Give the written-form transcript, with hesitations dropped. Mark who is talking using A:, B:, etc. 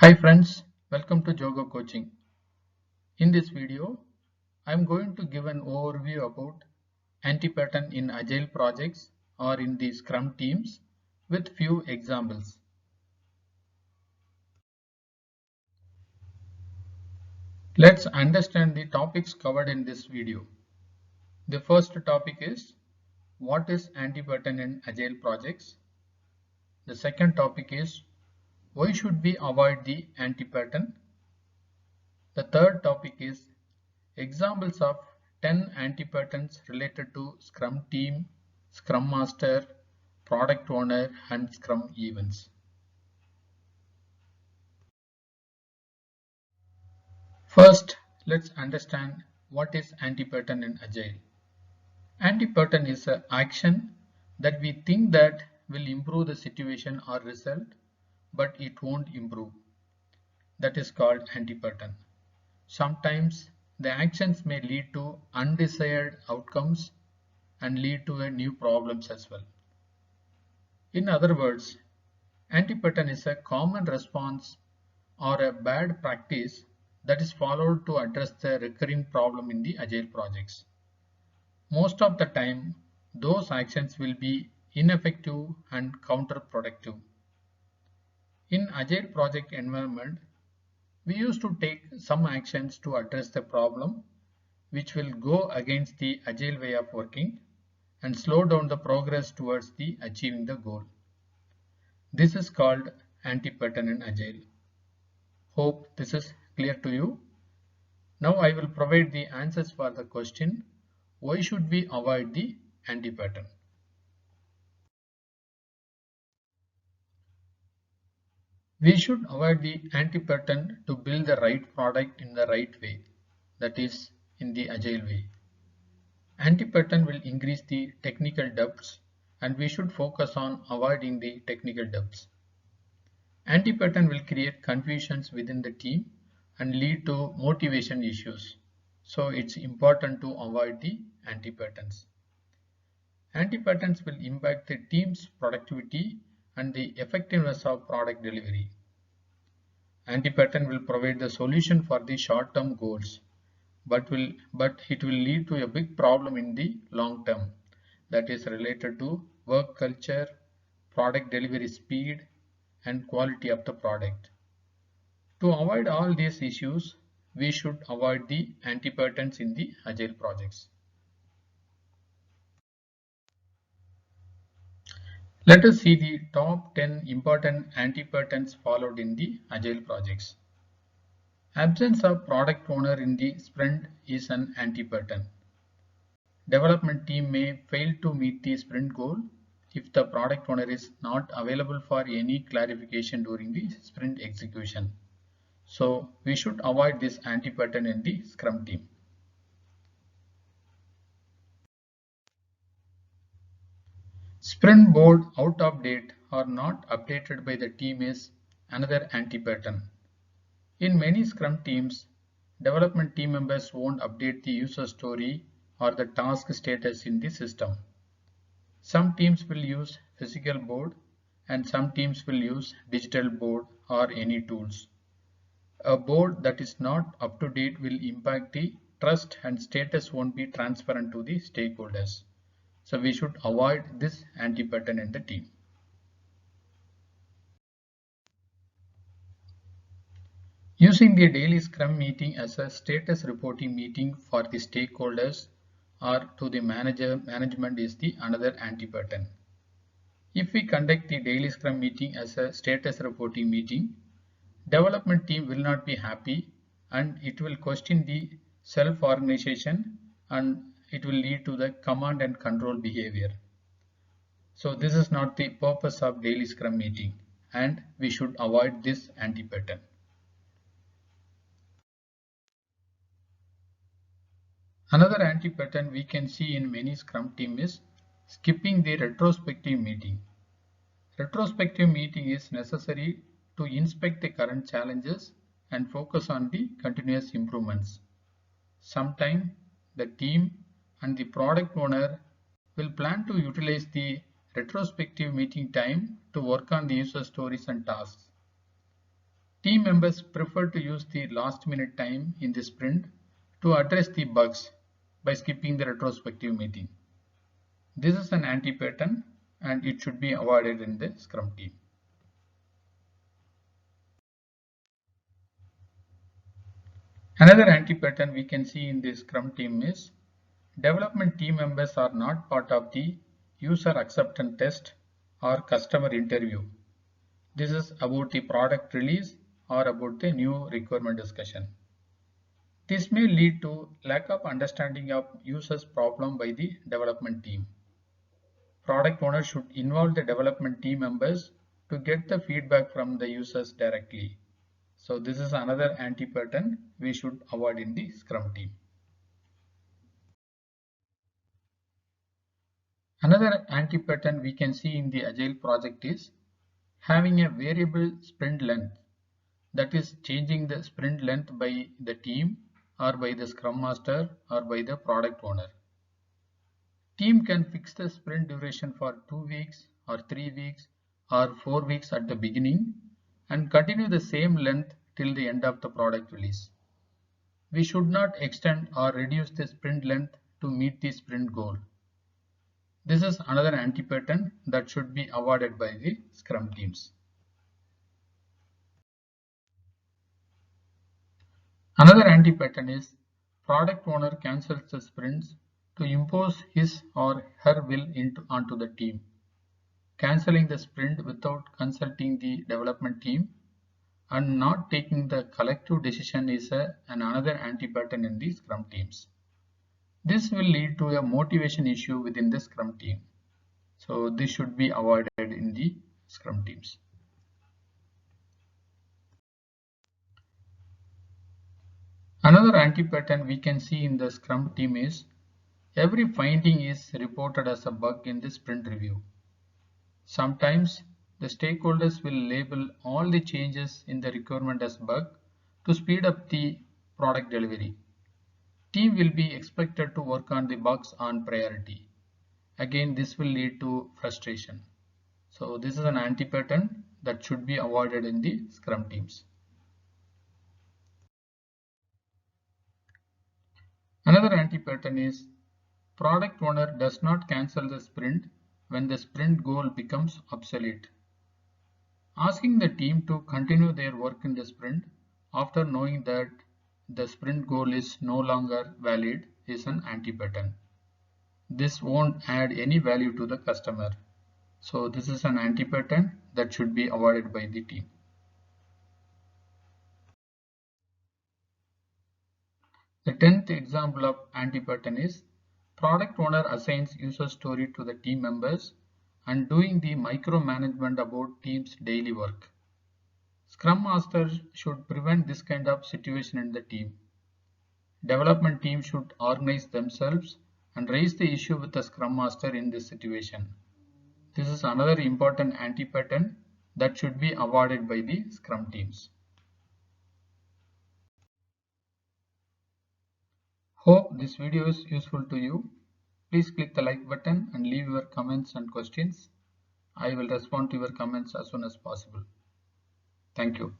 A: Hi friends, welcome to Jogo Coaching. In this video, I am going to give an overview about anti-pattern in Agile projects or in the Scrum teams with few examples. Let's understand the topics covered in this video. The first topic is what is anti-pattern in Agile projects. The second topic is why should we avoid the anti-pattern. The third topic is examples of 10 anti-patterns related to Scrum team, Scrum Master, Product Owner, and Scrum events. First, let's understand what is anti-pattern in Agile. Anti-pattern is an action that we think that will improve the situation or result, but it won't improve. That is called anti-pattern. Sometimes the actions may lead to undesired outcomes and lead to new problems as well. In other words, anti-pattern is a common response or a bad practice that is followed to address the recurring problem in the Agile projects. Most of the time, those actions will be ineffective and counterproductive. In Agile project environment, we used to take some actions to address the problem, which will go against the Agile way of working and slow down the progress towards the achieving the goal. This is called anti-pattern in Agile. Hope this is clear to you. Now I will provide the answers for the question, why should we avoid the anti-pattern? We should avoid the anti-pattern to build the right product in the right way, that is in the Agile way. Anti-pattern will increase the technical depths and we should focus on avoiding the technical depths. Anti-pattern will create confusions within the team and lead to motivation issues. So it's important to avoid the anti-patterns. Anti-patterns will impact the team's productivity and the effectiveness of product delivery. Anti-pattern will provide the solution for the short-term goals, but it will lead to a big problem in the long term, that is related to work culture, product delivery speed, and quality of the product. To avoid all these issues, we should avoid the anti-patterns in the Agile projects. Let us see the top 10 important anti-patterns followed in the Agile projects. Absence of product owner in the sprint is an anti-pattern. Development team may fail to meet the sprint goal if the product owner is not available for any clarification during the sprint execution. So we should avoid this anti-pattern in the Scrum team. Sprint board out of date or not updated by the team is another anti-pattern. In many Scrum teams, development team members won't update the user story or the task status in the system. Some teams will use physical board and some teams will use digital board or any tools. A board that is not up to date will impact the trust and status won't be transparent to the stakeholders. So we should avoid this anti-pattern in the team. Using the daily Scrum meeting as a status reporting meeting for the stakeholders or to the management is the another anti-pattern. If we conduct the daily Scrum meeting as a status reporting meeting, development team will not be happy and it will question the self-organization and it will lead to the command and control behavior. So this is not the purpose of daily Scrum meeting and we should avoid this anti-pattern. Another anti-pattern we can see in many Scrum teams is skipping the retrospective meeting. Retrospective meeting is necessary to inspect the current challenges and focus on the continuous improvements. Sometimes the team and the product owner will plan to utilize the retrospective meeting time to work on the user stories and tasks. Team members prefer to use the last minute time in the sprint to address the bugs by skipping the retrospective meeting. This is an anti-pattern and it should be avoided in the Scrum team. Another anti-pattern we can see in the Scrum team is development team members are not part of the user acceptance test or customer interview. This is about the product release or about the new requirement discussion. This may lead to lack of understanding of users' problem by the development team. Product owner should involve the development team members to get the feedback from the users directly. So this is another anti-pattern we should avoid in the Scrum team. Another anti-pattern we can see in the Agile project is having a variable sprint length, that is changing the sprint length by the team or by the Scrum Master or by the product owner. Team can fix the sprint duration for 2 weeks or 3 weeks or 4 weeks at the beginning and continue the same length till the end of the product release. We should not extend or reduce the sprint length to meet the sprint goal. This is another anti-pattern that should be avoided by the Scrum teams. Another anti-pattern is product owner cancels the sprints to impose his or her will onto the team. Canceling the sprint without consulting the development team and not taking the collective decision is another anti-pattern in the Scrum teams. This will lead to a motivation issue within the Scrum team. So this should be avoided in the Scrum teams. Another anti-pattern we can see in the Scrum team is every finding is reported as a bug in the sprint review. Sometimes the stakeholders will label all the changes in the requirement as bug to speed up the product delivery. Team will be expected to work on the bugs on priority. Again, this will lead to frustration. So this is an anti-pattern that should be avoided in the Scrum teams. Another anti-pattern is product owner does not cancel the sprint when the sprint goal becomes obsolete. Asking the team to continue their work in the sprint after knowing that the sprint goal is no longer valid is an anti-pattern. This won't add any value to the customer. So this is an anti-pattern that should be avoided by the team. The 10th example of anti-pattern is product owner assigns user story to the team members and doing the micromanagement about team's daily work. Scrum Master should prevent this kind of situation in the team. Development team should organize themselves and raise the issue with the Scrum Master in this situation. This is another important anti-pattern that should be avoided by the Scrum teams. Hope this video is useful to you. Please click the like button and leave your comments and questions. I will respond to your comments as soon as possible. Thank you.